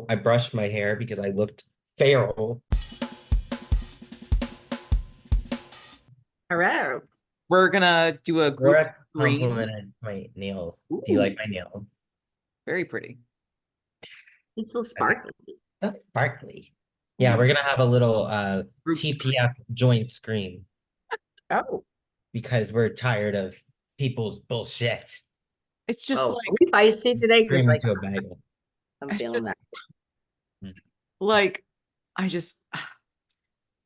I brushed my hair because I looked feral. Hello. We're gonna do a group Laura screen. complimented my nails. Do you Ooh, like my nails? very pretty. It's so I think sparkly. that's sparkly. Yeah, we're gonna have a little Group screen. TPF joint screen Oh. because we're tired of people's bullshit. It's just Oh, are like we feisty today? Because Scream like into a bagel. I'm it's feeling just that. like I just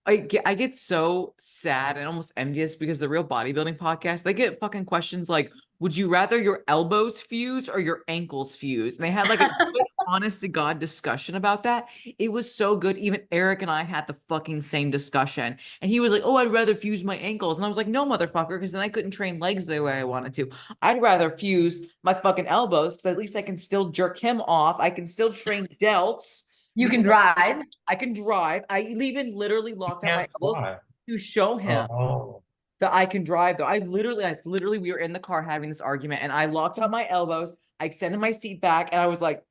I get so sad and almost envious because the Real Bodybuilding podcast, they get fucking questions like, would you rather your elbows fuse or your ankles fuse? And they had like a good, honest to God discussion about that. It was so good. Even Eric and I had the fucking same discussion. And he was like, oh, I'd rather fuse my ankles. And I was like, no, motherfucker, because then I couldn't train legs the way I wanted to. I'd rather fuse my fucking elbows because at least I can still jerk him off. I can still train delts. You can Because drive. I can drive. I even literally You locked out my can't elbows fly. to show him Oh. that I can drive. Though I literally, we were in the car having this argument, and I locked out my elbows. I extended my seat back, and I was like,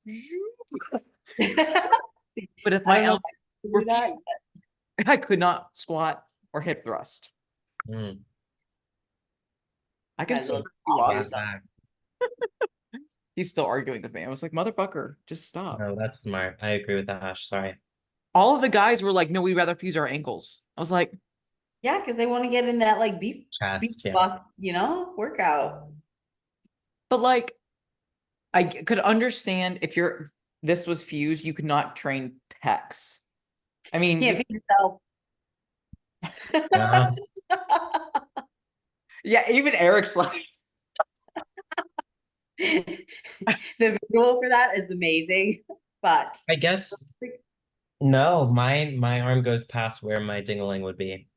I but if my don't know if elbows I can were do that. I could not squat or hip thrust. Mm. I Might can as well still just do follow walk. yourself. Back. He's still arguing with me. I was like, motherfucker, just stop. No, that's smart. I agree with that, Ash. Sorry. All of the guys were like, no, we'd rather fuse our ankles. I was like, Yeah, because they want to get in that like beef Chest, yeah. buff, workout. but like, I could understand if this was fused, you could not train pecs. I mean, Can't feed yourself. Yeah. yeah, even Eric's like, The visual for that is amazing, but I guess no, my arm goes past where my dingling would be.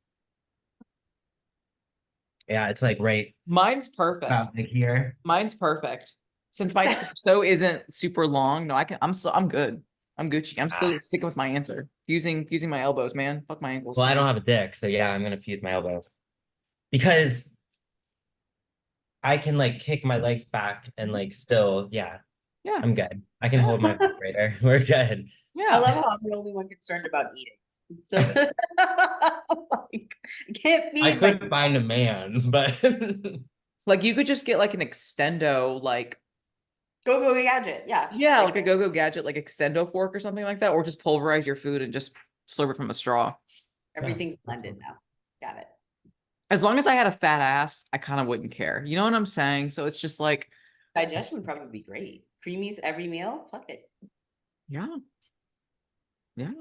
Yeah, it's like right mine's perfect. about like here. Mine's perfect. Since my torso isn't super long, no, I'm good. I'm Gucci. I'm still Ah. sticking with my answer. Fusing my elbows, man. Fuck my ankles. Well, I don't have a dick, so yeah, I'm gonna fuse my elbows. Because I can like kick my legs back and like still, yeah, Yeah. I'm good. I can Yeah. hold my vibrator. We're good. I Yeah. love how I'm the only one concerned about eating. So like, I can't I feed myself. could find a man, but Like you could just get like an extendo, like Go go gadget. Yeah. yeah, Like like a go-go gadget, like extendo fork or something like that, or just pulverize your food and just slurp it from a straw. yeah. everything's blended now. Got it. As long as I had a fat ass, I kind of wouldn't care. You know what I'm saying? So it's just like, Digestion would probably be great. Creamies every meal. Fuck it. yeah, yeah.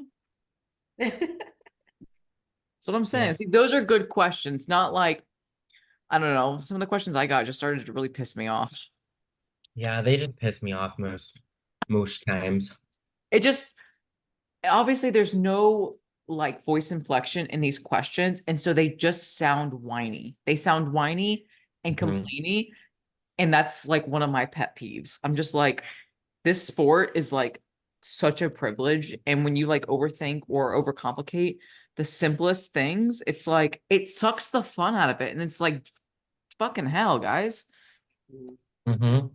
That's what I'm saying. Yeah. See, those are good questions, not like, I don't know. Some of the questions I got just started to really piss me off. Yeah, they just piss me off most times. It just, obviously, there's no like voice inflection in these questions. And so they just sound whiny. They sound whiny and Mhm. complainy. And that's like one of my pet peeves. I'm just like, this sport is like such a privilege. And when you like overthink or overcomplicate the simplest things, it's like, it sucks the fun out of it. And it's like, fucking hell, guys. Mm-hmm.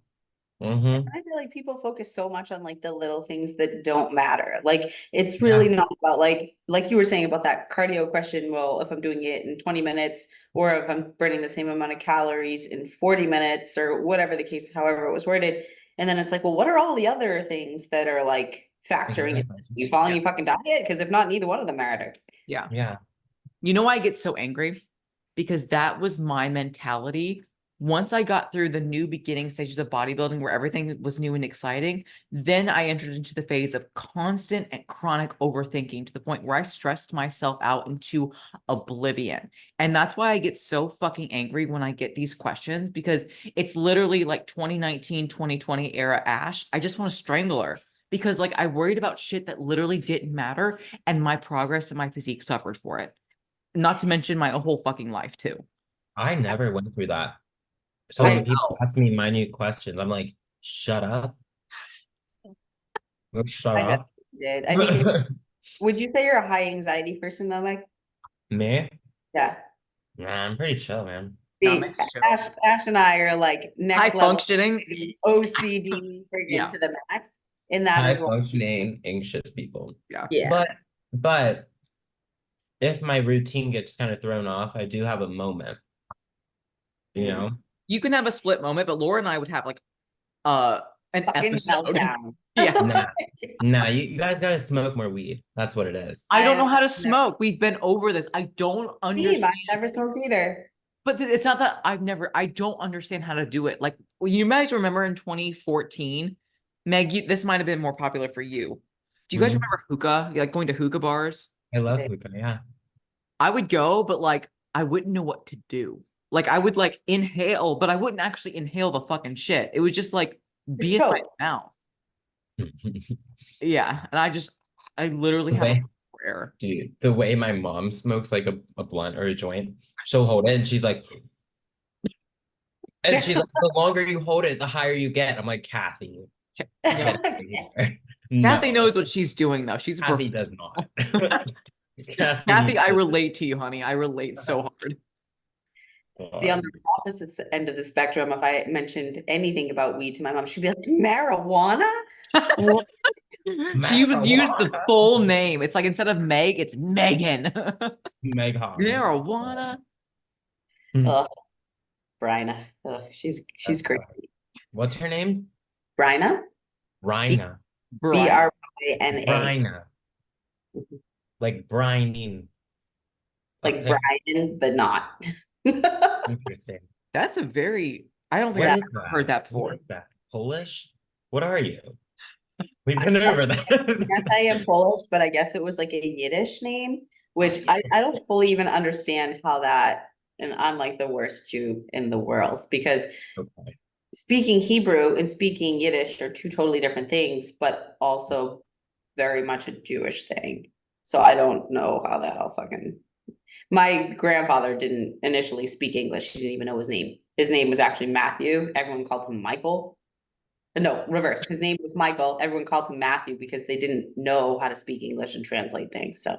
Mm-hmm. I feel like people focus so much on like the little things that don't matter. Like it's Yeah. really not about like you were saying about that cardio question. Well, if I'm doing it in 20 minutes or if I'm burning the same amount of calories in 40 minutes or whatever the case, however it was worded. And then it's like, well, what are all the other things that are like factoring into Exactly. this? Are you following Yeah. your fucking diet? Because if not, neither one of them matter. Yeah. Yeah. You know why I get so angry? Because that was my mentality. Once I got through the new beginning stages of bodybuilding where everything was new and exciting, then I entered into the phase of constant and chronic overthinking to the point where I stressed myself out into oblivion. And that's why I get so fucking angry when I get these questions because it's literally like 2019, 2020 era Ash. I just want to strangle her because like I worried about shit that literally didn't matter and my progress and my physique suffered for it. Not to mention my whole fucking life too. I never went through that. So Oh, I when people no. ask me minute questions, I'm like, shut up. Go shut I up. definitely did. I think would you say you're a high anxiety person though, Mike? Me? Yeah. Nah, I'm pretty chill, man. No, See, Mike's chill. Ash and I are like High next level functioning. OCD freaking Yeah. to the max. in that High as well. functioning, anxious people. Yeah. Yeah. But if my routine gets kind of thrown off, I do have a moment, you know? You can have a split moment, but Laura and I would have like an Fucking episode. meltdown. Yeah. Nah, you guys gotta smoke more weed. That's what it is. I don't know I've how to never- smoke. We've been over this. I don't I've understand. never smoked either. But it's not that I don't understand how to do it. Like, you guys remember in 2014, Meg, this might have been more popular for you. Do you guys Mhm. remember hookah? Like going to hookah bars? I love Okay. hookah, yeah. I would go, but like, I wouldn't know what to do. Like, I would like inhale, but I wouldn't actually inhale the fucking shit. It would just like be Just in my choke. mouth. Yeah. And I literally The have a way- prayer. Dude, the way my mom smokes like a blunt or a joint, she'll hold it and she's like, and she's like, the longer you hold it, the higher you get. I'm like, Kathy, get out of here. Kathy No, knows what she's doing, though. She's a Kathy does professional. not. Kathy, I relate to you, honey. I relate so hard. See, on the opposite end of the spectrum, if I mentioned anything about weed to my mom, she'd be like, marijuana? What? She was used the Marijuana. full name. It's like instead of Meg, it's Megan. Meg Hahn. Marijuana. Ugh, Bryna. Ugh, she's great. What's her name? Bryna? Rhina. Brian. Bryna. Bryna. Like brining. Like Okay, Brian, but not. interesting. That's a very, I don't think What I've is ever that? heard that What before. is that? Polish? What are you? We've been over Yes, that. I am Polish, but I guess it was like a Yiddish name, which I don't fully even understand how that, and I'm like the worst Jew in the world because Okay. speaking Hebrew and speaking Yiddish are two totally different things, but also very much a Jewish thing. So I don't know how that all fucking. My grandfather didn't initially speak English. He didn't even know his name. His name was actually Matthew. Everyone called him Michael. No, reverse. His name was Michael. Everyone called him Matthew because they didn't know how to speak English and translate things. So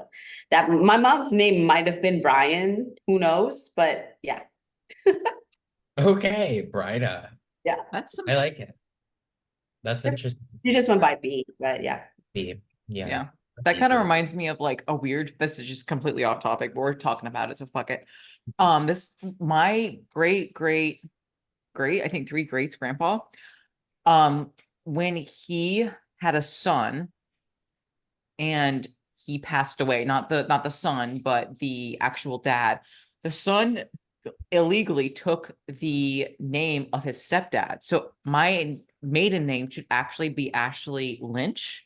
that my mom's name might have been Brian. Who knows? But yeah, Okay, Bryna. yeah. That's some, I like it. That's Sure. interesting. She just went by B. But yeah. Yeah. yeah. That kind of reminds me of like a weird, this is just completely off topic, but we're talking about it, so fuck it. My great, I think three greats grandpa, when he had a son and he passed away, not the son, but the actual dad, the son illegally took the name of his stepdad. So my maiden name should actually be Ashley Lynch.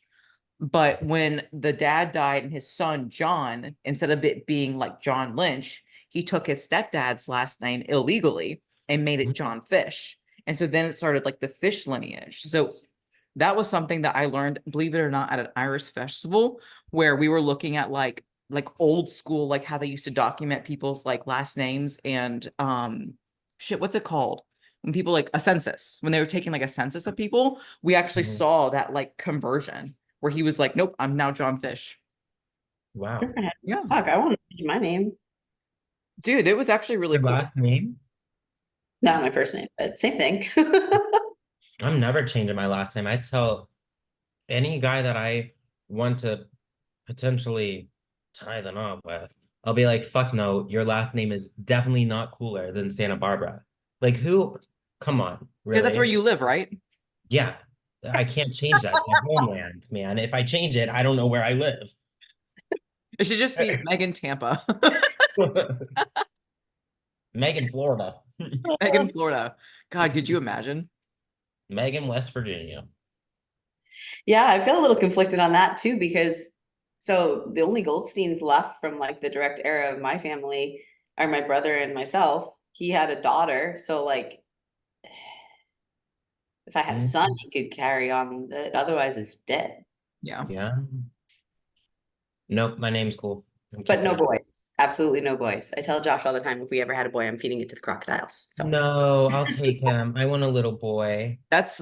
But when the dad died and his son John, instead of it being like John Lynch, he took his stepdad's last name illegally and made it John Fish. And so then it started like the Fish lineage. So that was something that I learned, believe it or not, at an Irish festival where we were looking at like old school, like how they used to document people's like last names and shit, what's it called? When people like a census, when they were taking like a census of people, we actually Mhm. saw that like conversion where he was like, nope, I'm now John Fish. Wow. Yeah. Fuck, I want to change my name. Dude, it was actually really Your cool. last name? Not my first name, but same thing. I'm never changing my last name. I tell any guy that I want to potentially tie the knot with, I'll be like, fuck no, your last name is definitely not cooler than Santa Barbara. Like who? Come on, Because that's where really? you live, right? Yeah, I can't change that. It's my homeland, man. If I change it, I don't know where I live. It should just be Megan Tampa. Megan, Florida. Megan Florida. God, could you imagine? Megan, West Virginia. Yeah, I feel a little conflicted on that too, because so the only Goldsteins left from like the direct era of my family are my brother and myself. He had a daughter, so like if I had a son, he could carry on, but otherwise it's dead. Yeah. Yeah. Nope, my name's cool. I'm But no keeping it. boys, absolutely no boys. I tell Josh all the time, if we ever had a boy, I'm feeding it to the crocodiles. So No, I'll take him. I want a little boy. That's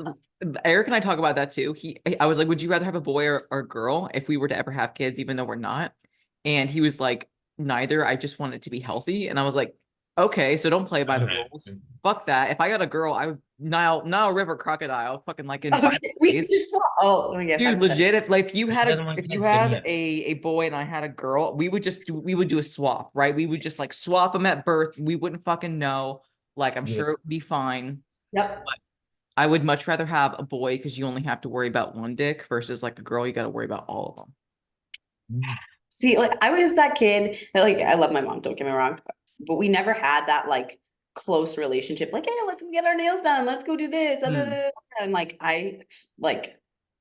Eric and I talk about that too. I was like, would you rather have a boy or a girl if we were to ever have kids, even though we're not? And he was like, neither. I just want it to be healthy. And I was like, okay, so don't play by the Okay. rules. Fuck that. If I got a girl, I would Nile River crocodile, fucking like in Bible Okay, we days. can just swap. Oh, yes, Dude, legit, if like if you had doesn't want if you kids, give me had a boy and I had a girl, we would do a swap, right? We would just like swap them at birth. We wouldn't fucking know. Like I'm You sure would- it would be fine. Yep. I would much rather have a boy because you only have to worry about one dick versus like a girl, you got to worry about all of them. See, like I was that kid that like I love my mom, don't get me wrong, but we never had that like close relationship. Like, hey, let's go get our nails done. Let's go do this. Da, da, da, da. And like I like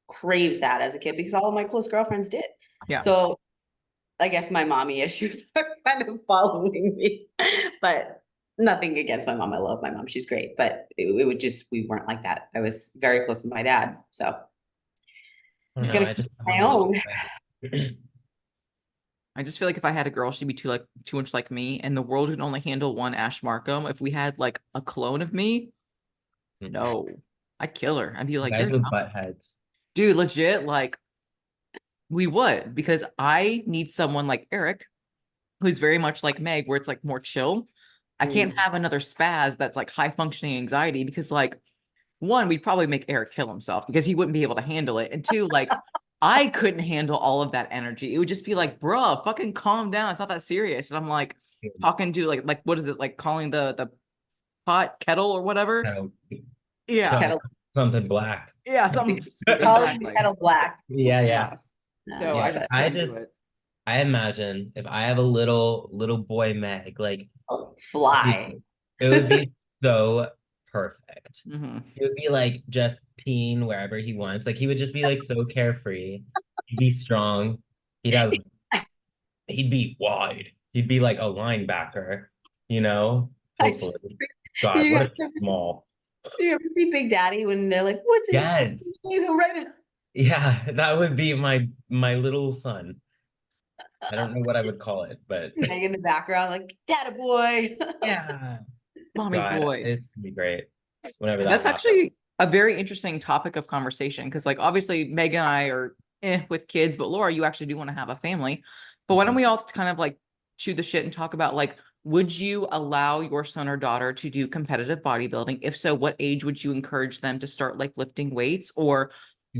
craved that as a kid because all of my close girlfriends did. Yeah. So I guess my mommy issues are kind of following me, but nothing against my mom. I love my mom. She's great, but it would just, we weren't like that. I was very close to my dad. So I'm No, gonna I keep just my own. I just feel like if I had a girl, she'd be too much like me, and the world would only handle one Ash Markham. If we had like a clone of me, no, I'd kill her. I'd be like, Guys you're with not. butt heads. Dude, legit, like we would, because I need someone like Eric, who's very much like Meg, where it's like more chill. I can't have another spaz that's like high functioning anxiety because like one, we'd probably make Eric kill himself because he wouldn't be able to handle it. And two, like I couldn't handle all of that energy. It would just be like, bruh, fucking calm down. It's not that serious. And I'm like talking to like what is it, like calling the pot kettle or whatever? Kettle, Yeah. Kettle, something black. Yeah, something calling the exactly. kettle black. Yeah, yeah. Yeah. So Yeah, I just I couldn't do just it. I imagine if I have a little boy Meg, like Oh, fly. dude, it would be so perfect. Hmm. He would be like just peeing wherever he wants. Like he would just be like so carefree. He'd be strong. He'd have he'd be wide. He'd be like a linebacker, you know? I just- Hopefully. God, You what ever, a small. you ever see Big Daddy when they're like, what's his Yes. name? Who read it? Yeah, that would be my little son. I don't know what I would call it, but It's Meg in the background, like, Data boy. yeah. Mommy's God, boy. it's gonna be great whenever that That's happens. actually a very interesting topic of conversation because, like, obviously, Meg and I are with kids, but Laura, you actually do want to have a family. But why don't we all kind of like shoot the shit and talk about like, would you allow your son or daughter to do competitive bodybuilding? If so, what age would you encourage them to start like lifting weights? Or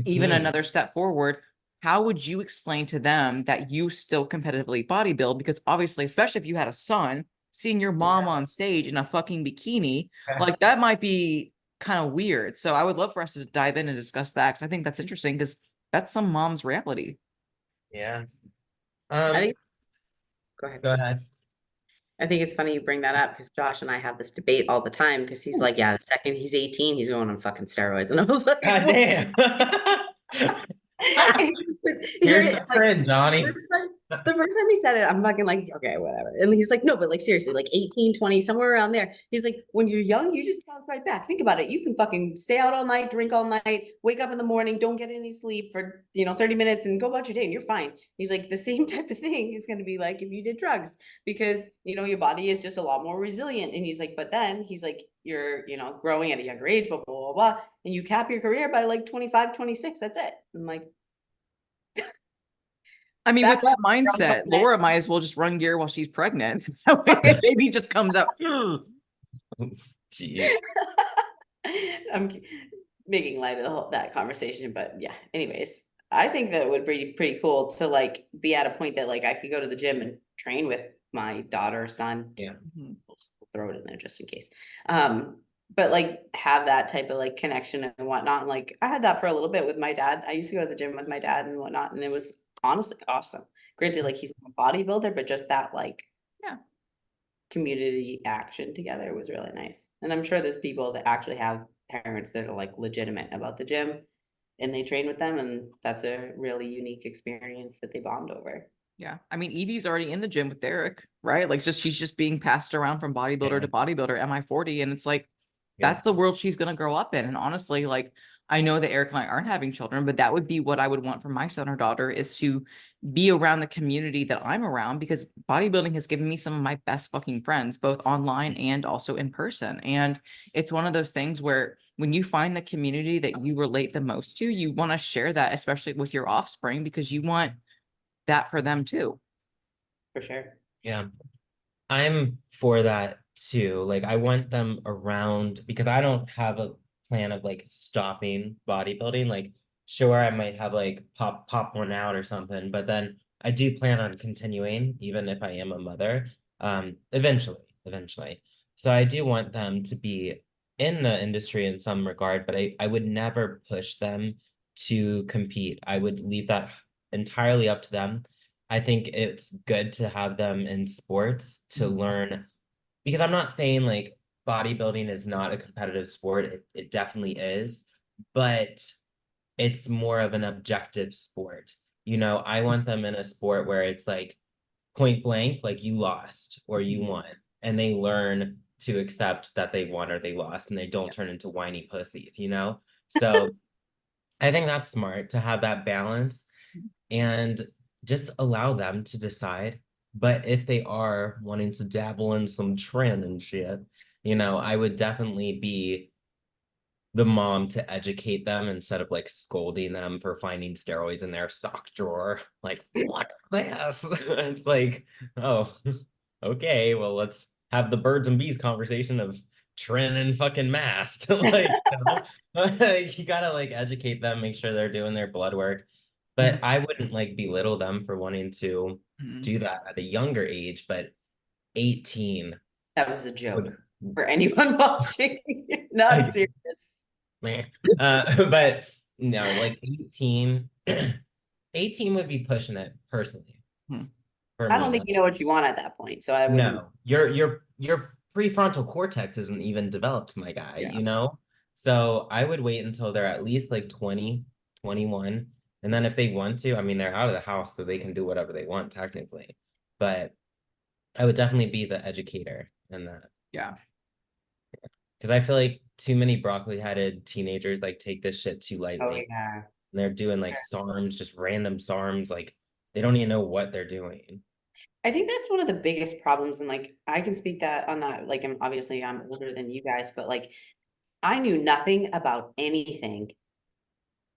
even Mhm. another step forward, how would you explain to them that you still competitively bodybuild? Because obviously, especially if you had a son, seeing your mom on stage in a fucking bikini, like that might be kind of weird. So I would love for us to dive in and discuss that because I think that's interesting because that's some mom's reality. Yeah. I think, go ahead. Go ahead. I think it's funny you bring that up because Josh and I have this debate all the time because he's like, yeah, the second he's 18, he's going on fucking steroids. And I was like, God "What?" damn. You're Here's the like, cringe, Johnny. the first time he said it, I'm fucking like, okay, whatever. And he's like, no, but like seriously, like 18, 20, somewhere around there. He's like, when you're young, you just bounce right back. Think about it. You can fucking stay out all night, drink all night, wake up in the morning, don't get any sleep for, 30 minutes and go about your day and you're fine. He's like, the same type of thing is going to be like if you did drugs because, your body is just a lot more resilient. And he's like, but then he's like, you're, growing at a younger age, blah, blah, blah, blah. And you cap your career by like 25, 26. That's it. I'm like, I mean, with back that up, mindset, girl. Laura might as well just run gear while she's pregnant. That way the baby just comes out. Jeez. I'm making light of that conversation, but yeah. Anyways, I think that would be pretty cool to like be at a point that like I could go to the gym and train with my daughter, son. Yeah. Mhm. We'll throw it in there just in case. But like have that type of like connection and whatnot. And like I had that for a little bit with my dad. I used to go to the gym with my dad and whatnot, and it was honestly awesome. Granted, like he's a bodybuilder, but just that like Yeah. community action together was really nice. And I'm sure there's people that actually have parents that are like legitimate about the gym and they train with them, and that's a really unique experience that they bond over. Yeah. I mean, Evie's already in the gym with Derek, right? Like she's just being passed around from bodybuilder to bodybuilder, MI40. And it's like, that's the world she's going to grow up in. And honestly, like, I know that Eric and I aren't having children, but that would be what I would want for my son or daughter is to be around the community that I'm around because bodybuilding has given me some of my best fucking friends, both online and also in person. And it's one of those things where when you find the community that you relate the most to, you want to share that, especially with your offspring, because you want that for them too. For sure. Yeah. I'm for that too. Like I want them around because I don't have plan of like stopping bodybuilding. Like, sure, I might have like pop one out or something, but then I do plan on continuing, even if I am a mother, eventually. So I do want them to be in the industry in some regard, but I would never push them to compete. I would leave that entirely up to them. I think it's good to have them in sports to learn, because I'm not saying like bodybuilding is not a competitive sport. It definitely is, but it's more of an objective sport. You know, I want them in a sport where it's like point blank, like you lost or you won, and they learn to accept that they won or they lost, and they don't turn into whiny pussies, you know? So I think that's smart to have that balance and just allow them to decide. But if they are wanting to dabble in some trend and shit, you know, I would definitely be the mom to educate them instead of like scolding them for finding steroids in their sock drawer. Like, what this? It's like, oh, okay, well, let's have the birds and bees conversation of Trin and fucking Mast. Like, you gotta like educate them, make sure they're doing their blood work. But I wouldn't like belittle them for wanting to do that at a younger age, but 18 That was a joke would for anyone watching. Not I serious. meh. But no, like 18, 18 would be pushing it personally Hmm. for I me. don't think Like, you know what you want at that point, so I wouldn't. no, your prefrontal cortex isn't even developed, my guy, Yeah. you know? So I would wait until they're at least like 20, 21. And then if they want to, I mean, they're out of the house, so they can do whatever they want technically. But I would definitely be the educator in that. Yeah. Because I feel like too many broccoli-headed teenagers like take this shit too Oh lightly. yeah. And they're doing like SARMs, just random SARMs, like they don't even know what they're doing. I think that's one of the biggest problems, and like I can speak that on that. Like I'm older than you guys, but like I knew nothing about anything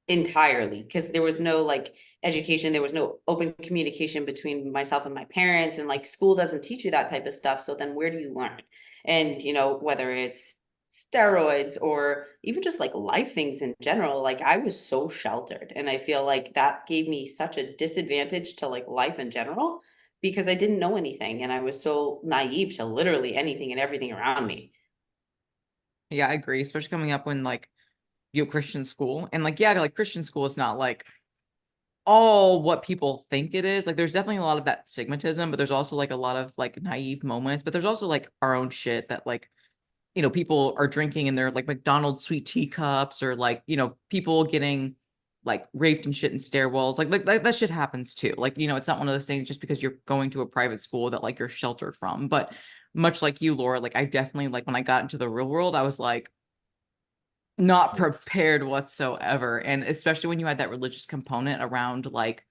entirely because there was no like education, there was no open communication between myself and my parents, and like school doesn't teach you that type of stuff. So then where do you learn? And whether it's steroids or even just like life things in general, like I was so sheltered, and I feel like that gave me such a disadvantage to like life in general because I didn't know anything and I was so naive to literally anything and everything around me. Yeah, I agree. Especially coming up when like you have Christian school. And like, yeah, like Christian school is not like all what people think it is. Like there's definitely a lot of that stigmatism, but there's also like a lot of like naive moments. But there's also like our own shit that like, people are drinking in their like McDonald's sweet tea cups, or like, people getting like raped and shit in stairwells. Like that shit happens too. Like, it's not one of those things just because you're going to a private school that like you're sheltered from. But much like you, Laura, like I definitely like when I got into the real world, I was like not prepared whatsoever. And especially when you had that religious component around like,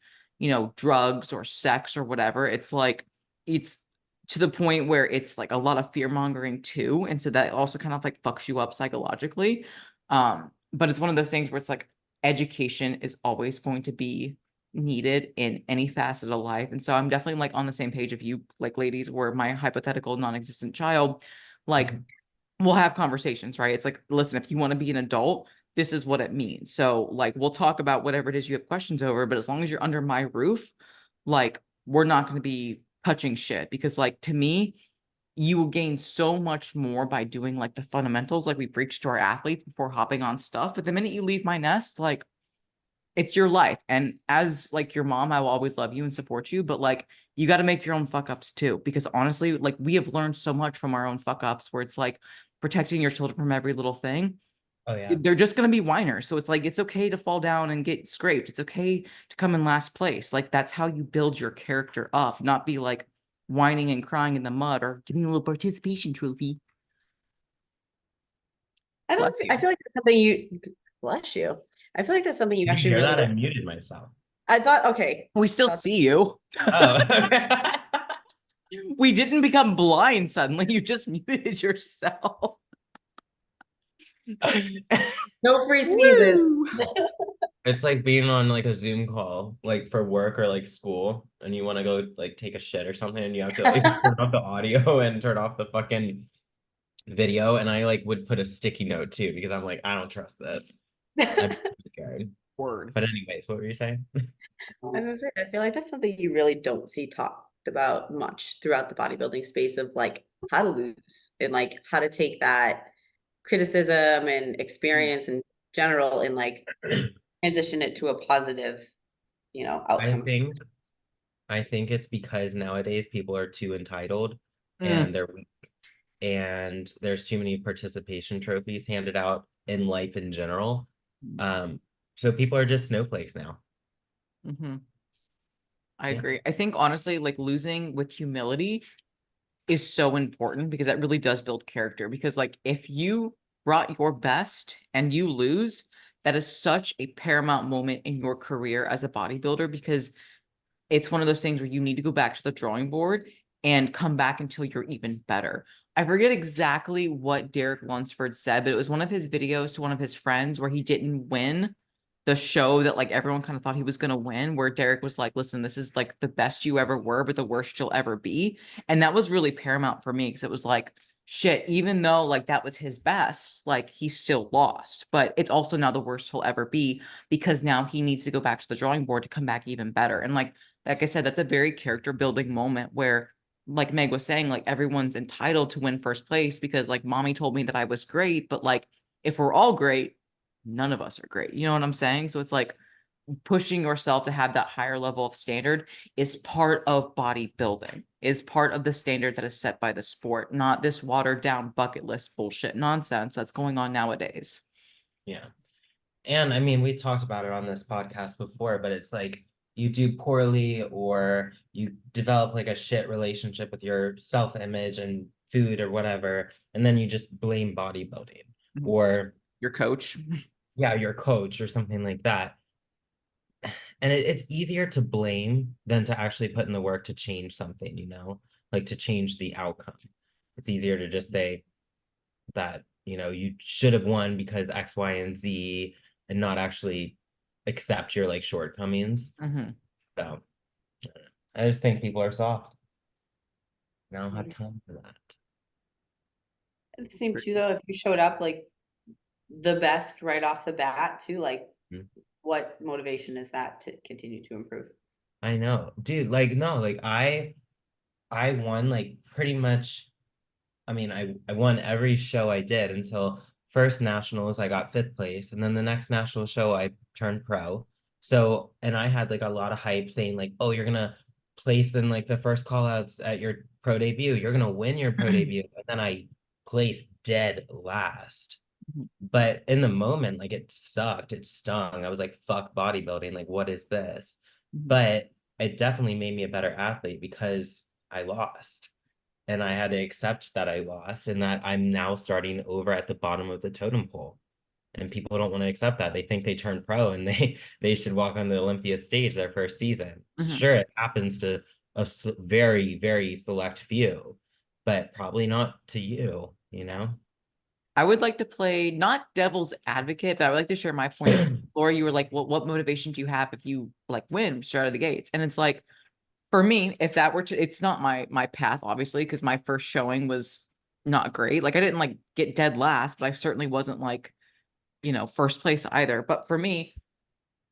drugs or sex or whatever, it's like it's to the point where it's like a lot of fear mongering too. And so that also kind of like fucks you up psychologically. But it's one of those things where it's like education is always going to be needed in any facet of life. And so I'm definitely like on the same page of you, like ladies, where my hypothetical non-existent child, like we'll have conversations, right? It's like, listen, if you want to be an adult, this is what it means. So like, we'll talk about whatever it is you have questions over, but as long as you're under my roof, like, we're not going to be touching shit, because like, to me, you will gain so much more by doing like the fundamentals, like we preach to our athletes before hopping on stuff. But the minute you leave my nest, like, it's your life. And as like your mom, I will always love you and support you, but like, you got to make your own fuck ups too, because honestly, like we have learned so much from our own fuck ups, where it's like protecting your children from every little thing. Oh yeah. They're just going to be whiners. So it's like, it's okay to fall down and get scraped. It's okay to come in last place. Like that's how you build your character up, not be like whining and crying in the mud or give me a little participation trophy. Bless I you. feel like that's something you bless you. I feel like that's something you Did you actually hear really that? I work. muted myself. I thought, okay. We still Thought- see you. Oh. We didn't become blind suddenly. You just muted yourself. No free sneezes. Woo! It's like being on like a Zoom call, like for work or like school, and you want to go like take a shit or something, and you have to like turn off the audio and turn off the fucking video, and I like would put a sticky note too because I'm like, I don't trust this. I'm scared. Word. But anyways, what were you saying? I was gonna say, I feel like that's something you really don't see talked about much throughout the bodybuilding space of like how to lose and like how to take that criticism and experience in general and like transition it to a positive, I outcome. think I think it's because nowadays people are too entitled Mm. and they're weak, and there's too many participation trophies handed out in life in general. Um, so people are just snowflakes now. Mm-hmm. I Yeah. agree. I think honestly, like losing with humility is so important because that really does build character. Because like if you brought your best and you lose, that is such a paramount moment in your career as a bodybuilder because it's one of those things where you need to go back to the drawing board and come back until you're even better. I forget exactly what Derek Lunsford said, but it was one of his videos to one of his friends where he didn't win the show that like everyone kind of thought he was going to win, where Derek was like, listen, this is like the best you ever were, but the worst you'll ever be. And that was really paramount for me because it was like, shit, even though like that was his best, like he still lost, but it's also now the worst he'll ever be because now he needs to go back to the drawing board to come back even better. And like I said, that's a very character building moment where, like Meg was saying, like everyone's entitled to win first place because like mommy told me that I was great, but like if we're all great, none of us are great. You know what I'm saying? So it's like pushing yourself to have that higher level of standard is part of bodybuilding, is part of the standard that is set by the sport, not this watered down bucket list bullshit nonsense that's going on nowadays. Yeah. And I mean, we talked about it on this podcast before, but it's like you do poorly or you develop like a shit relationship with your self-image and food or whatever, and then you just blame bodybuilding or Your coach. yeah, your coach or something like that. And it's easier to blame than to actually put in the work to change something, like to change the outcome. It's easier to just say that, you should have won because X, Y, and Z, and not actually accept your like shortcomings. Mm-hmm. So I just think people are soft. I don't have time for that. At the same too, though, if you showed up like the best right off the bat too, like Mhm. what motivation is that to continue to improve? I know, dude. Like, no, like I won like pretty much. I mean, I won every show I did until first nationals, I got fifth place. And then the next national show, I turned pro. So, and I had like a lot of hype saying, like, oh, you're gonna place in like the first call outs at your pro debut. You're gonna win your pro debut. And then I placed dead last. But in the moment, like it sucked. It stung. I was like, fuck bodybuilding. Like, what is this? But it definitely made me a better athlete because I lost, and I had to accept that I lost and that I'm now starting over at the bottom of the totem pole. And people don't want to accept that. They think they turned pro and they should walk on the Olympia stage their first season. Mm-hmm. Sure, it happens to a very, very select few, but probably not to you, you know? I would like to play not devil's advocate, but I would like to share my point of view. Laura, you were like, what motivation do you have if you like win straight out of the gates? And it's like, for me, if that were to, it's not my path, obviously, because my first showing was not great. Like I didn't like get dead last, but I certainly wasn't like, first place either. But for me,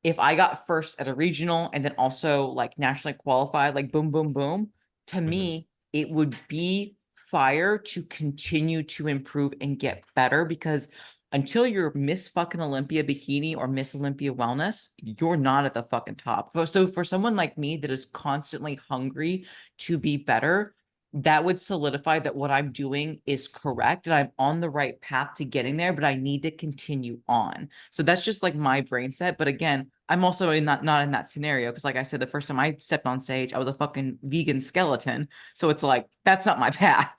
if I got first at a regional and then also like nationally qualified, like boom, boom, boom, to Mhm. me, it would be fire to continue to improve and get better because until you're Miss fucking Olympia Bikini or Miss Olympia Wellness, you're not at the fucking top. So for someone like me that is constantly hungry to be better, that would solidify that what I'm doing is correct and I'm on the right path to getting there, but I need to continue on. So that's just like my brain set. But again, I'm also not in that scenario because, like I said, the first time I stepped on stage, I was a fucking vegan skeleton. So it's like that's not my path.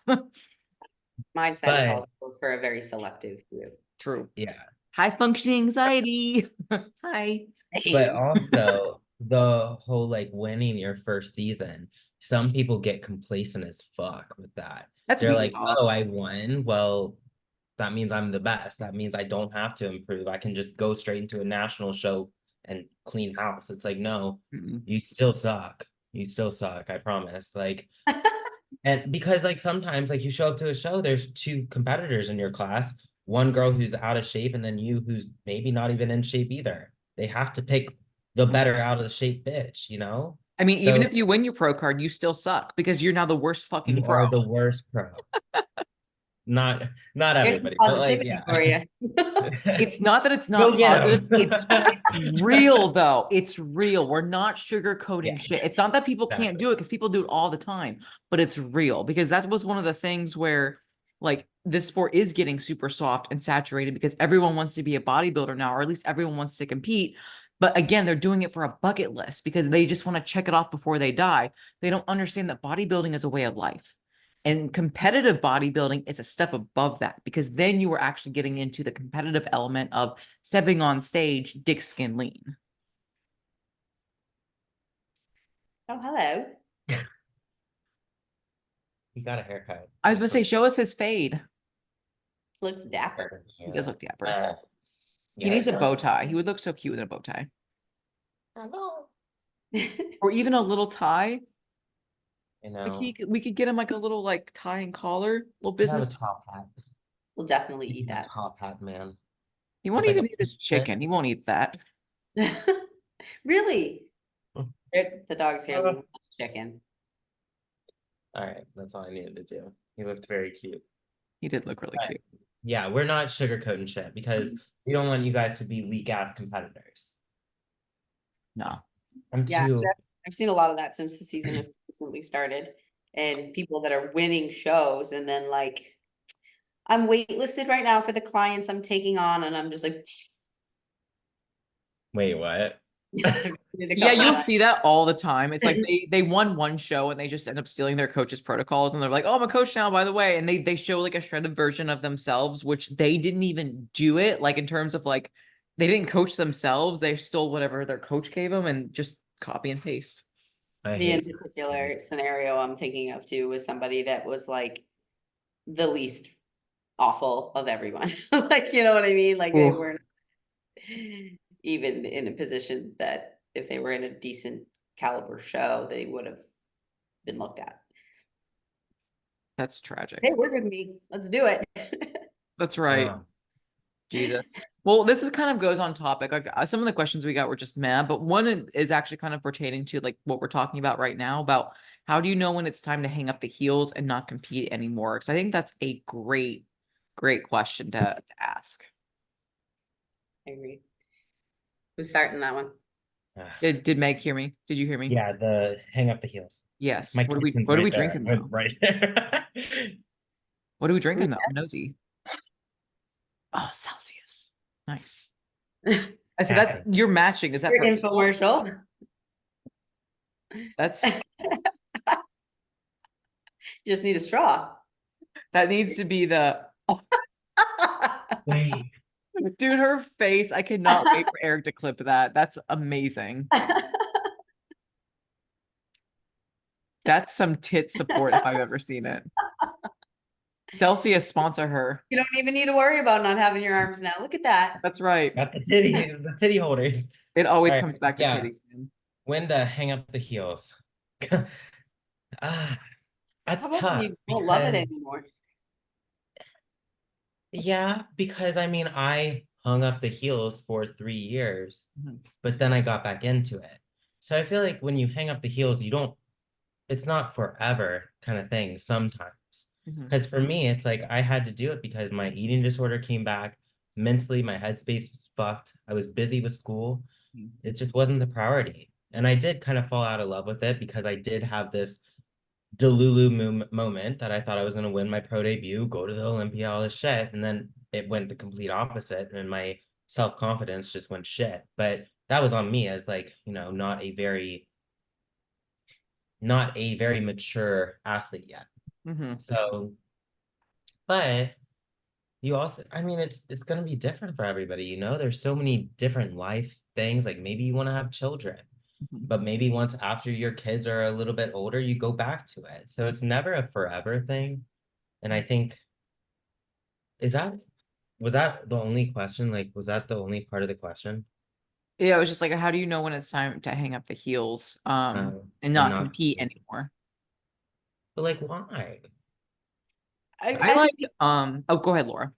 Mindset is But also for a very selective group. True. yeah, High functioning anxiety. Hi. but Same. also the whole like winning your first season, some people get complacent as fuck with that. That's They're weak like, oh, sauce. I won. Well, that means I'm the best. That means I don't have to improve. I can just go straight into a national show and clean house. It's like, no, Mm-mm. you still suck. You still suck. I promise. Like, And because like sometimes like you show up to a show, there's two competitors in your class, one girl who's out of shape and then you who's maybe not even in shape either. They have to pick the better out of the shape bitch, you know? I mean, even So if you win your pro card, you still suck because you're now the worst fucking you pro. are the worst pro. Not not There's some everybody, but like positivity yeah. for you. It's not that it's Go not get positive. them. It's real though. It's real. We're not Yeah, sugarcoating shit. It's not that people can't exactly. do it because people do it all the time, but it's real because that was one of the things where like this sport is getting super soft and saturated because everyone wants to be a bodybuilder now, or at least everyone wants to compete. But again, they're doing it for a bucket list because they just want to check it off before they die. They don't understand that bodybuilding is a way of life. And competitive bodybuilding is a step above that because then you are actually getting into the competitive element of stepping on stage, dick skin lean. Oh, hello. He got a haircut. I was going to say, show us his fade. Looks dapper. He does look dapper. He Yeah. needs a bow tie. He would look so cute with a bow tie. Hello. Or even a little tie. You Like know, we could get him like a little like tie and collar, little you have a business. top hat. We'll definitely He's eat a that. top hat man. He With won't like a even eat his chicken. He won't eat that. Really? The dog's here. Uh, Chicken. all right, that's all I needed to do. He looked very cute. He did look really But, cute. yeah, we're not sugarcoating shit because we don't want you guys to be weak ass competitors. No. I'm Yeah, too. I've seen a lot of that since the season has recently started, and people that are winning shows, and then like, I'm waitlisted right now for the clients I'm taking on, and I'm just like, Wait, what? Yeah, you'll see that all the time. It's like they won one show and they just end up stealing their coach's protocols and they're like, "Oh, I'm a coach now, by the way." And they show like a shredded version of themselves, which they didn't even do it. Like in terms of like they didn't coach themselves. They stole whatever their coach gave them and just copy and paste. I Me in hate. particular scenario I'm thinking of too was somebody that was like the least awful of everyone. Like, you know what I mean? Like they Ooh. weren't even in a position that if they were in a decent caliber show, they would have been looked at. That's tragic. Hey, work with me. Let's do it. That's right. Oh, Jesus. Well, this is kind of goes on topic. Like some of the questions we got were just mad, but one is actually kind of pertaining to like what we're talking about right now about how do you know when it's time to hang up the heels and not compete anymore? Because I think that's a great, great question to ask. I agree. Who's starting that one? Did Meg hear me? Did you hear me? yeah, the hang up the heels. Yes. My What are we kitchen's what are we right there. drinking I'm though? right there. What are we drinking though? I'm nosy. Oh, Celsius. Nice. I said that's Caffeine. you're matching. Is that Your purposeful? infomercial. That's Just need a straw. that needs to be the Wait, dude, her face. I cannot wait for Eric to clip that. That's amazing. That's some tit support if I've ever seen it. Celsius sponsor her. You don't even need to worry about not having your arms now. Look at that. That's right. got the titty holders. It always All right, comes back to yeah. titties, man. When to hang up the heels. Ah, How that's about when tough you don't love it because anymore? yeah, because I mean I hung up the heels for 3 years, Mhm. but then I got back into it. So I feel like when you hang up the heels, you don't, it's not forever kind of thing sometimes. Mhm. Because for me, it's like I had to do it because my eating disorder came back. Mentally, my headspace was fucked. I was busy with school. Mhm. It just wasn't the priority. And I did kind of fall out of love with it because I did have this Delulu moment that I thought I was going to win my pro debut, go to the Olympia, all this shit. And then it went the complete opposite. And my self confidence just went shit. But that was on me as like, not a very mature athlete yet. Mhm. So, but you also, I mean, it's gonna be different for everybody, you know? There's so many different life things. Like maybe you want to have children, Mhm. but maybe once after your kids are a little bit older, you go back to it. So it's never a forever thing. And I think, is that was that the only question? Like, was that the only part of the question? Yeah, it was just like, how do you know when it's time to hang up the heels Um, and and not not compete anymore? But like, why? I I like, think oh, go ahead, Laura.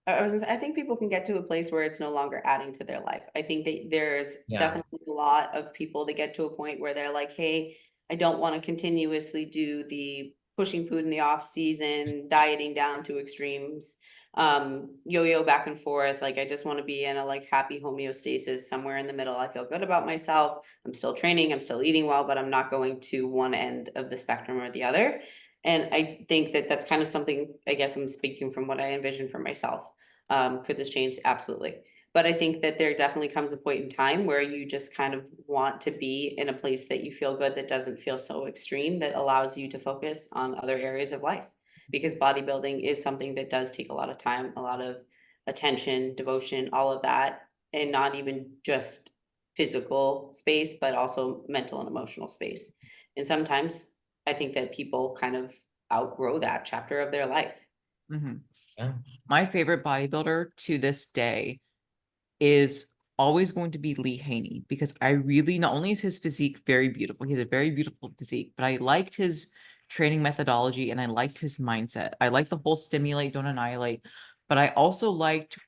I was gonna say, I think people can get to a place where it's no longer adding to their life. I think that there's Yeah. definitely a lot of people that get to a point where they're like, hey, I don't want to continuously do the pushing food in the off season, dieting down to extremes, yo-yo back and forth. Like I just want to be in a like happy homeostasis somewhere in the middle. I feel good about myself. I'm still training, I'm still eating well, but I'm not going to one end of the spectrum or the other. And I think that that's kind of something, I guess I'm speaking from what I envision for myself. Could this change? Absolutely. But I think that there definitely comes a point in time where you just kind of want to be in a place that you feel good, that doesn't feel so extreme, that allows you to focus on other areas of life. Because bodybuilding is something that does take a lot of time, a lot of attention, devotion, all of that, and not even just physical space, but also mental and emotional space. And sometimes I think that people kind of outgrow that chapter of their life. Mhm. Yeah. My favorite bodybuilder to this day is always going to be Lee Haney, because I really, not only is his physique very beautiful, he has a very beautiful physique, but I liked his training methodology and I liked his mindset. I liked the whole stimulate, don't annihilate, but I also liked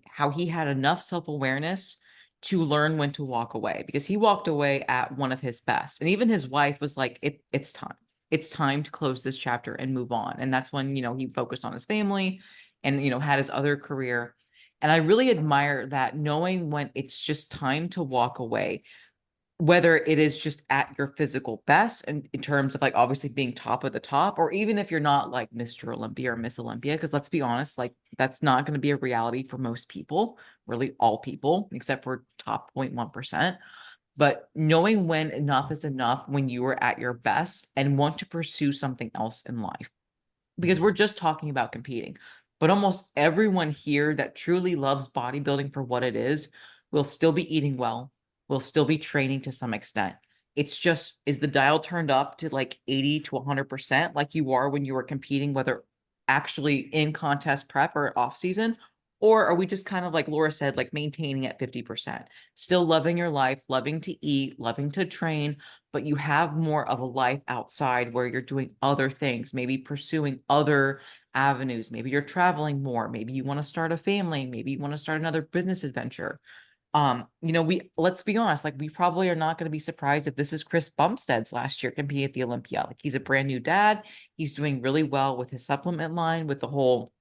how he had enough self-awareness to learn when to walk away, because he walked away at one of his best. And even his wife was like, it's time. It's time to close this chapter and move on. And that's when, he focused on his family and, had his other career. And I really admire that, knowing when it's just time to walk away, whether it is just at your physical best and in terms of like obviously being top of the top, or even if you're not like Mr. Olympia or Miss Olympia, because let's be honest, like that's not going to be a reality for most people, really all people, except for top 0.1%. But knowing when enough is enough, when you are at your best and want to pursue something else in life, because we're just talking about competing, but almost everyone here that truly loves bodybuilding for what it is will still be eating well, will still be training to some extent. It's just, is the dial turned up to like 80 to 100% like you are when you were competing, whether actually in contest prep or off season? Or are we just kind of like Laura said, like maintaining at 50%, still loving your life, loving to eat, loving to train, but you have more of a life outside where you're doing other things, maybe pursuing other avenues. Maybe you're traveling more. Maybe you want to start a family. Maybe you want to start another business adventure. Let's be honest, like we probably are not going to be surprised if this is Chris Bumstead's last year competing at the Olympia. Like he's a brand new dad. He's doing really well with his supplement line, with the whole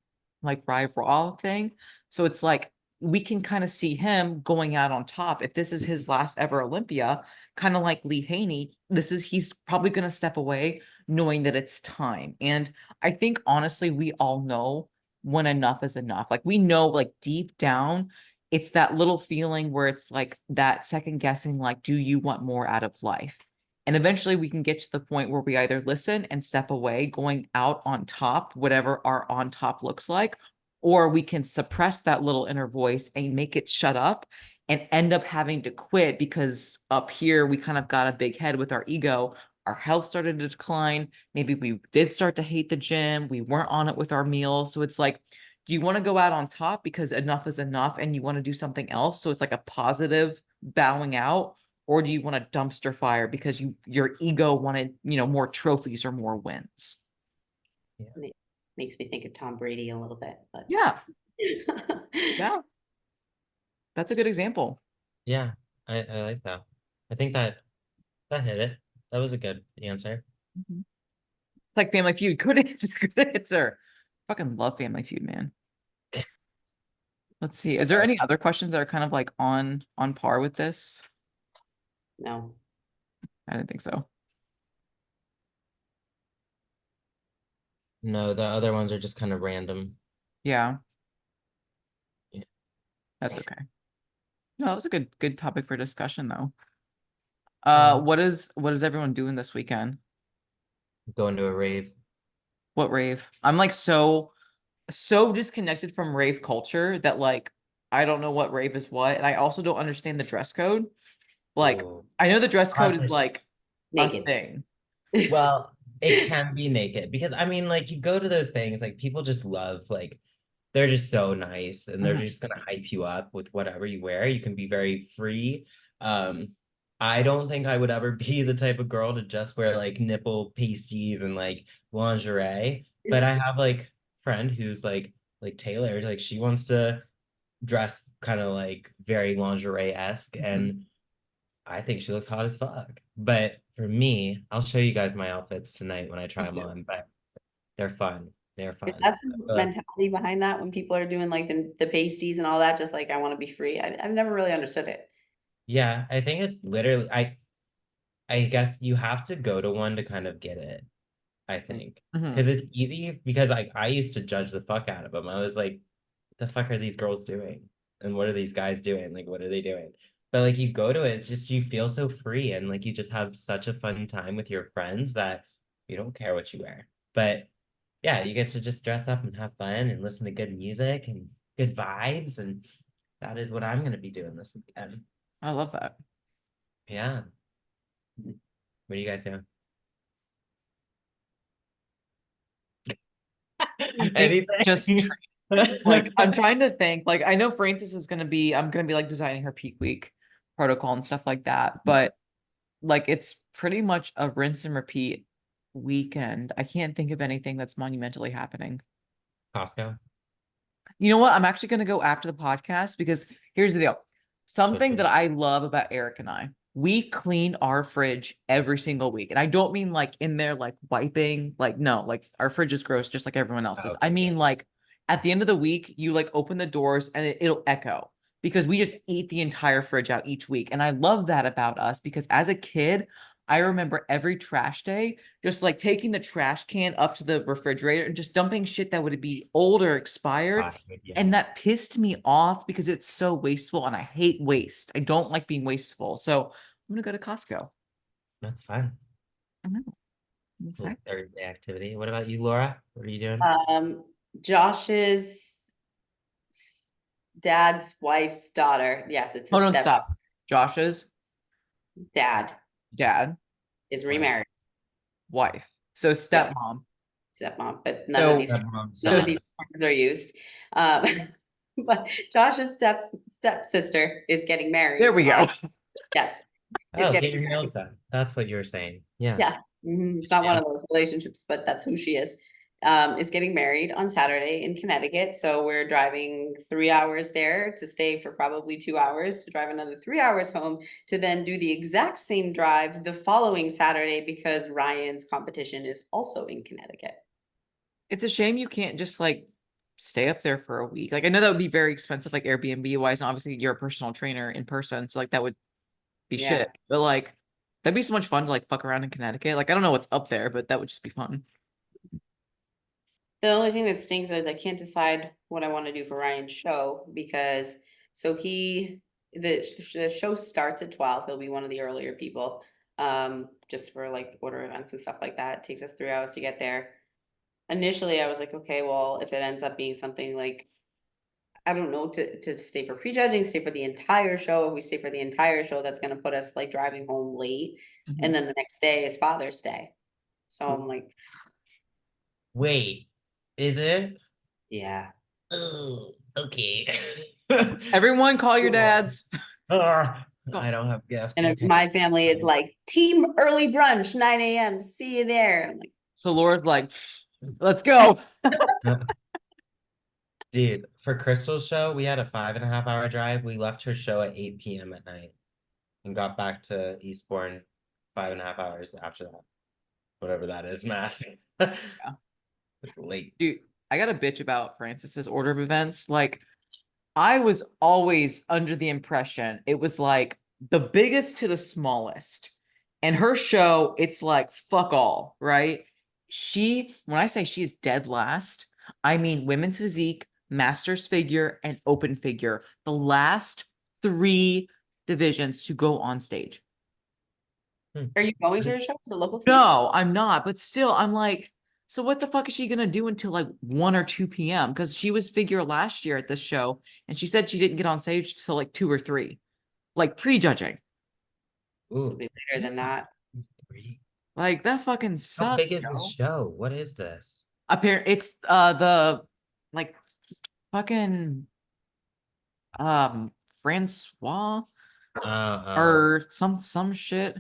like Rave Raw thing. So it's like we can kind of see him going out on top. If this is his last ever Olympia, kind of like Lee Haney, he's probably going to step away knowing that it's time. And I think honestly, we all know when enough is enough. Like we know, like deep down, it's that little feeling where it's like that second guessing, like, do you want more out of life? And eventually we can get to the point where we either listen and step away, going out on top, whatever our on top looks like, or we can suppress that little inner voice and make it shut up and end up having to quit because up here we kind of got a big head with our ego. Our health started to decline. Maybe we did start to hate the gym. We weren't on it with our meals. So it's like, do you want to go out on top because enough is enough and you want to do something else? So it's like a positive bowing out, or do you want a dumpster fire because your ego wanted, more trophies or more wins? And it makes me think of Tom Brady a little bit, but Yeah, yeah, that's a good example. Yeah. I like that. I think that hit it. That was a good answer. Mhm. It's like Family Feud. Good answer. Good answer. Fucking love Family Feud, man. Let's see. Is there any other questions that are kind of like on par with this? no. I didn't think so. No, the other ones are just kind of random. Yeah, Yeah. that's okay. No, that was a good topic for discussion though. Yeah. What is everyone doing this weekend? Going to a rave. What rave? I'm like so disconnected from rave culture that like I don't know what rave is what, and I also don't understand the dress code. Like Ooh. I know the dress I code have is to like a Naked. thing. Well, it can be naked because I mean, like you go to those things, like people just love, like they're just so nice and they're Mhm. just gonna hype you up with whatever you wear. You can be very free. Um, I don't think I would ever be the type of girl to just wear like nipple pasties and like lingerie. But I have like friend who's like Taylor, like she wants to dress kind of like very lingerie-esque, and I think she looks hot as fuck. But for me, I'll show you guys my outfits tonight when I try Please them do. on, but they're fun. They're Is fun. that the mentality behind that when people are doing like the pasties and all that, just like I want to be free? I've never really understood it. Yeah, I think it's literally I guess you have to go to one to kind of get it, I think. Mhm. Because it's easy because I used to judge the fuck out of them. I was like, the fuck are these girls doing? And what are these guys doing? Like, what are they doing? But like you go to it, it's just you feel so free and like you just have such a fun time with your friends that you don't care what you wear. But yeah, you get to just dress up and have fun and listen to good music and good vibes. And that is what I'm gonna be doing this weekend. I love that. Yeah. What are you guys doing? I think just Anything? like I'm trying to think. Like I know Francis is gonna be. I'm gonna be like designing her peak week protocol and stuff like that. But like it's pretty much a rinse and repeat weekend. I can't think of anything that's monumentally happening. Costco. You know what? I'm actually going to go after the podcast because here's the deal. Something Switching. that I love about Eric and I, we clean our fridge every single week. And I don't mean like in there, like wiping, like, no, like our fridge is gross, just like everyone Oh, else's. I okay, yeah. mean, like at the end of the week, you like open the doors and it'll echo because we just eat the entire fridge out each week. And I love that about us because as a kid, I remember every trash day just like taking the trash can up to the refrigerator and just dumping shit that would be old or expired. Fine, And yeah. that pissed me off because it's so wasteful and I hate waste. I don't like being wasteful. So I'm gonna go to Costco. That's fine. I know. I'm Cool excited. Thursday activity. What about you, Laura? What are you doing? Josh's dad's wife's daughter. Yes, it's Oh, his don't stop. Josh's dad dad, is Wife. remarried. wife. So Yep, stepmom. stepmom, but So Stepmom's none of daughter. these terms are used. Um, but Josh's stepsister is getting there married we on, go. yes, is Oh, get getting your nails married. done. That's what you were saying. Yeah. Yeah, it's not one Yeah. of those relationships, but that's who she is getting married on Saturday in Connecticut. So we're driving 3 hours there to stay for probably 2 hours to drive another 3 hours home to then do the exact same drive the following Saturday because Ryan's competition is also in Connecticut. It's a shame you can't just like stay up there for a week. Like I know that would be very expensive, like Airbnb wise, and obviously you're a personal trainer in person, so like that would be Yeah. shit. But like that'd be so much fun to like fuck around in Connecticut. Like I don't know what's up there, but that would just be fun. The only thing that stinks is I can't decide what I want to do for Ryan's show because so the show starts at 12. He'll be one of the earlier people. Just for like order events and stuff like that. It takes us 3 hours to get there. Initially I was like, okay, well, if it ends up being something like I don't know to stay for prejudging, stay for the entire show. If we stay for the entire show, that's gonna put us like driving home late. And Mhm. then the next day is Father's Day. So I'm like, Wait, is it? yeah. Oh, okay. Everyone call your Cool. dads. I Go. don't have gifts. And Okay. my family is like, team early brunch, 9 a.m. See you there. I'm like, So Laura's like, let's go. Dude, for Crystal's show, we had a 5.5 hour drive. We left her show at 8 p.m. at night and got back to Eastbourne 5.5 hours after that. Whatever that is, math. Yeah. It's late. Dude, I got a bitch about Francis's order of events. Like, I was always under the impression it was like the biggest to the smallest. And her show, it's like fuck all, right? When I say she's dead last, I mean women's physique, master's figure, and open figure. The last three divisions to go on stage. Hmm. are you going to her show? Is it local to you? No, I'm not. But still, I'm like, so what the fuck is she gonna do until like 1 or 2 p.m.? Because she was figure last year at this show, and she said she didn't get on stage till like 2 or 3, like prejudging. It'll Ooh. be later than that. Three. Like that fucking How big sucks, is the yo. show? What is this? Apparently, it's the like fucking Francois. or some shit.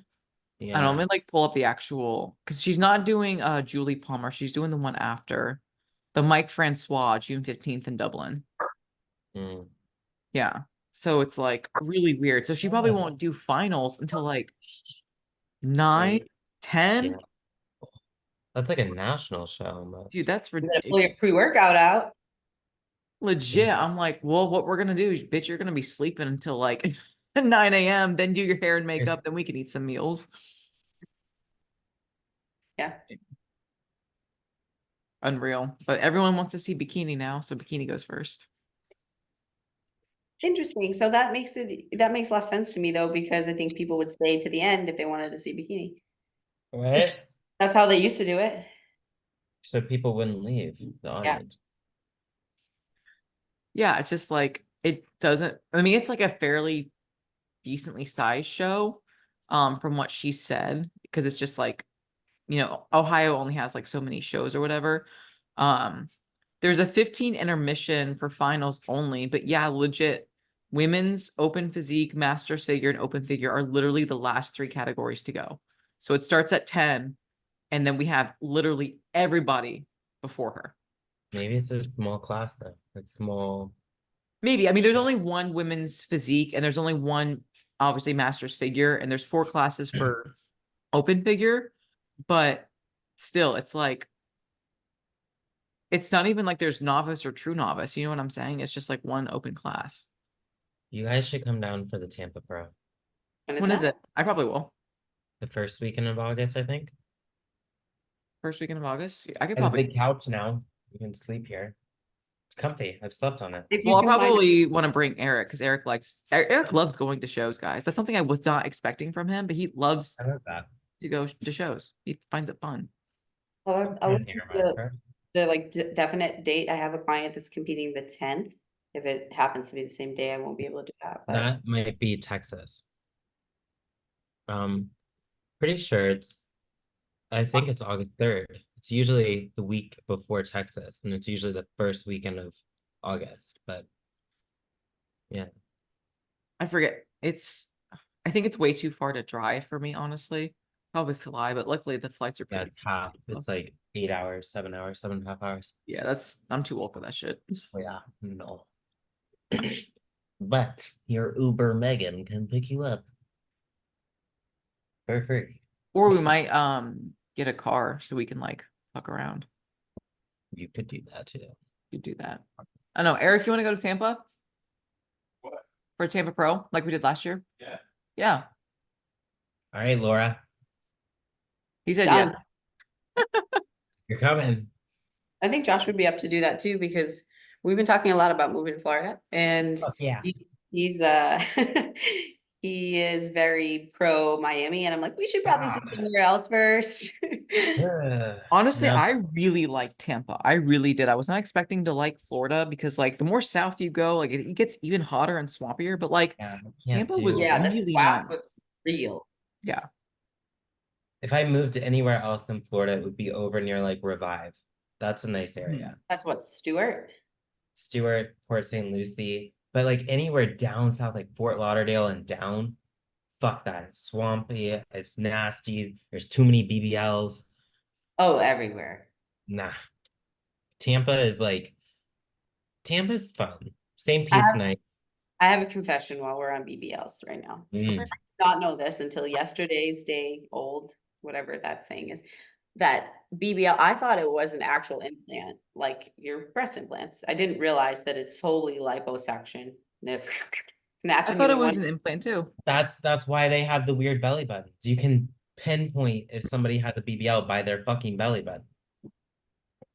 I don't know, yeah. let me like pull up the actual, because she's not doing Julie Palmer, she's doing the one after. The Mike Francois, June 15th in Dublin. Mm. Yeah. So it's like really weird. So she probably won't do finals until like 9, 10. Yeah. That's like a national show Dude, almost. that's You gotta pull your ridiculous. pre-workout out. Legit. I'm like, well, what we're gonna do is, bitch, you're gonna be sleeping until like 9 a.m., then do your hair and makeup, then we can eat some meals. Yeah. Unreal. But everyone wants to see bikini now, so bikini goes first. Interesting. So that makes less sense to me though, because I think people would stay to the end if they wanted to see bikini. Right? That's how they used to do it. So people wouldn't leave the Yeah. audience. Yeah, it's just like it doesn't, I mean, it's like a fairly decently sized show, from what she said, because it's just like, Ohio only has like so many shows or whatever. Um, there's a 15 intermission for finals only, but yeah, legit. Women's open physique, masters figure, and open figure are literally the last 3 categories to go. So it starts at 10, and then we have literally everybody before her. Maybe it's a small class though. Like small. Maybe. I mean, there's only one women's physique, and there's only one, obviously, master's figure, and there's 4 classes for open figure. But still, it's like, it's not even like there's novice or true novice. You know what I'm saying? It's just like one open class. You guys should come down for the Tampa Pro. When is it? I probably will. The first weekend of August, I think. First weekend of August. I could I have a probably. big couch now. You can sleep here. It's comfy. I've slept on it. If Well, you I'll can find probably want to bring Eric, because Eric loves going to shows, guys. That's something I was not expecting from him, but he loves I heard that. to go to shows. He finds it fun. I'll Yeah, look near into my car. the like definite date. I have a client that's competing the 10th. If it happens to be the same day, I won't be able to do that. But That might be Texas. Um, pretty sure I think it's August 3rd. It's usually the week before Texas, and it's usually the first weekend of August. But yeah, I forget. I think it's way too far to drive for me, honestly. Probably fly, but luckily the flights are yeah, pretty it's half. cheap. It's like 8 hours, 7 hours, 7.5 hours. Yeah, I'm too old for that shit. Oh, yeah, no. But your Uber Megan can pick you up for free. Or we might get a car so we can like fuck around. You could do that too. You do that. I know. Eric, you want to go to Tampa? What? For Tampa Pro, like we did last year? Yeah. Yeah. All right, Laura, He said done. yeah. you're coming. I think Josh would be up to do that too, because we've been talking a lot about moving to Florida, and Fuck yeah. he's he is very pro Miami, and I'm like, we should probably see somewhere else first. Honestly, No, I really like Tampa. I really did. I was not expecting to like Florida because like the more south you go, like it gets even hotter and swampier, but like yeah, I can't Tampa was do. Yeah, the really swap was nice. real. Yeah. If I moved to anywhere else in Florida, it would be over near like Revive. That's a nice area. That's what Stuart. Stewart, Port St. Lucie, but like anywhere down south, like Fort Lauderdale and down, fuck that. It's swampy, it's nasty. There's too many BBLs. Oh, everywhere. Nah. Tampa's fun. St. I Pete's have, night. I have a confession while we're on BBLs right now. Mm. I did not know this until yesterday's day old, whatever that saying is. That BBL, I thought it was an actual implant, like your breast implants. I didn't realize that it's solely liposuction. I Snatching thought you it in was one. an implant too. That's why they have the weird belly buttons. You can pinpoint if somebody has a BBL by their fucking belly button.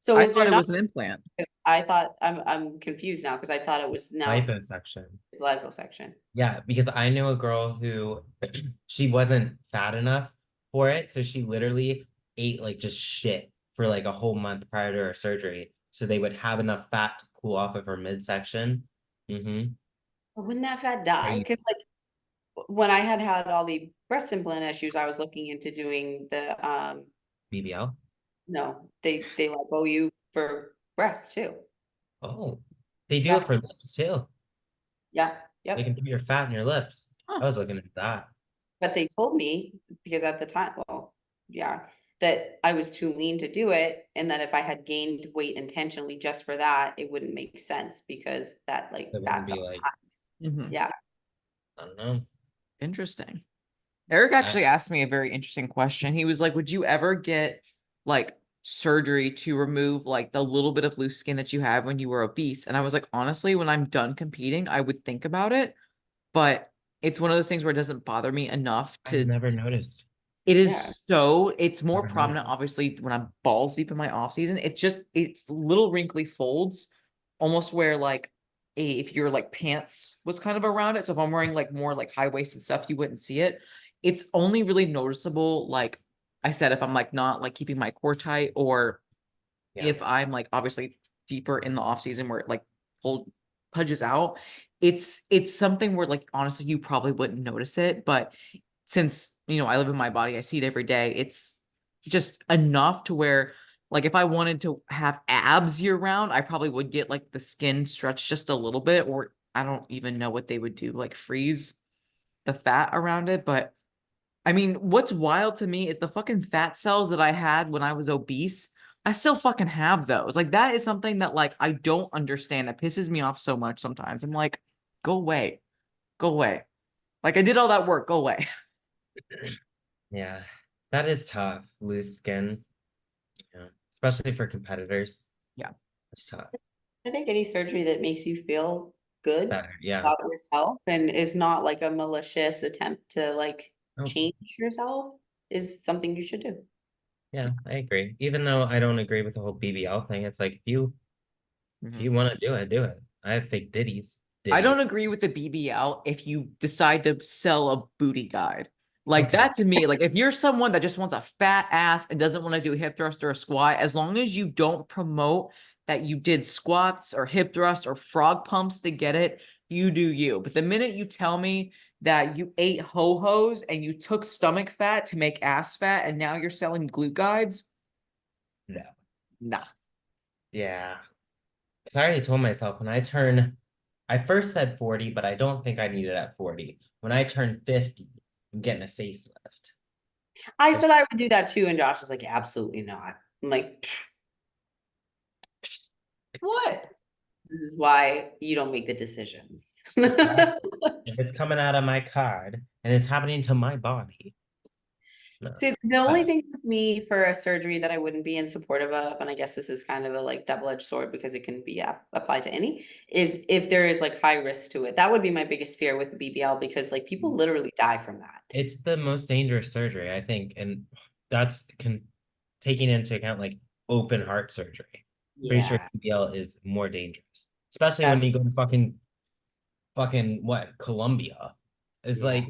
So I is thought there it not? was an implant. I thought I'm confused now because I thought it was now Liposuction. liposuction. Yeah, because I knew a girl who she wasn't fat enough for it, so she literally ate like just shit for like a whole month prior to her surgery, so they would have enough fat to cool off of her midsection. Mm-hmm. But wouldn't that fat die? Right. Because like when I had all the breast implant issues, I was looking into doing the BBL. no, they lipo you for breast too. Oh, they do Yeah. it for lips too. Yeah. They Yep. can put your fat in your lips. I was looking at that. But they told me, because at the time, well, yeah, that I was too lean to do it, and that if I had gained weight intentionally just for that, it wouldn't make sense because that like It wouldn't that's be how like, Mhm. yeah. I don't know. Interesting. Eric I, actually asked me a very interesting question. He was like, would you ever get like surgery to remove like the little bit of loose skin that you have when you were obese? And I was like, honestly, when I'm done competing, I would think about it, but it's one of those things where it doesn't bother me enough I've to, never noticed. it Yeah. is so, it's more Never noticed. prominent, obviously, when I'm balls deep in my off season. It's little wrinkly folds, almost where like if your like pants was kind of around it. So if I'm wearing like more like high waisted stuff, you wouldn't see it. It's only really noticeable, like I said, if I'm like not like keeping my core tight, or Yeah. if I'm like obviously deeper in the off season where it like pulled pudges out. It's something where like honestly you probably wouldn't notice it, but since I live in my body, I see it every day. It's just enough to where like if I wanted to have abs year round, I probably would get like the skin stretched just a little bit, or I don't even know what they would do, like freeze the fat around it. But I mean, what's wild to me is the fucking fat cells that I had when I was obese. I still fucking have those. Like that is something that like I don't understand. That pisses me off so much sometimes. I'm like, go away. Go away. Like I did all that work. Go away. Yeah. That is tough. Loose skin. Yeah. Especially for competitors. Yeah. It's tough. I think any surgery that makes you feel good Better. Yeah. about yourself and is not like a malicious attempt to like Oh, change yourself is something you should do. yeah, I agree. Even though I don't agree with the whole BBL thing, it's like if Mhm. you want to do it, do it. I have fake ditties. I don't Ditties. agree with the BBL if you decide to sell a booty guide. Like Okay. that to me, like if you're someone that just wants a fat ass and doesn't want to do a hip thrust or a squat, as long as you don't promote that you did squats or hip thrusts or frog pumps to get it, you do you. But the minute you tell me that you ate ho-hos and you took stomach fat to make ass fat and now you're selling glute guides, No. nah. Yeah. Because I already told myself I first said 40, but I don't think I need it at 40. When I turn 50, I'm getting a facelift. I said I would do that too, and Josh was like, absolutely not. I'm like, What? this is why you don't make the decisions. Exactly. If it's coming out of my card and it's happening to my body. No. See, the only But thing with me for a surgery that I wouldn't be in supportive of, and I guess this is kind of a like double-edged sword because it can be applied to any, is if there is like high risk to it. That would be my biggest fear with the BBL because like people literally die from that. it's the most dangerous surgery, I think. And that's taking into account like open heart surgery. Pretty sure Yeah. BBL is more dangerous, especially Yeah. when you go to fucking what, Colombia. It's Yeah. like,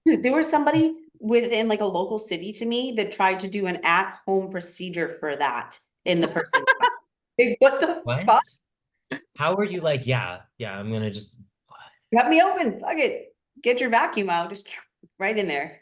Dude, there was somebody within like a local city to me that tried to do an at-home procedure for that in the person. Like, what the what? fuck? How are you like, yeah, I'm gonna just Cut me open. Fuck it. Get your vacuum out. Just right in there.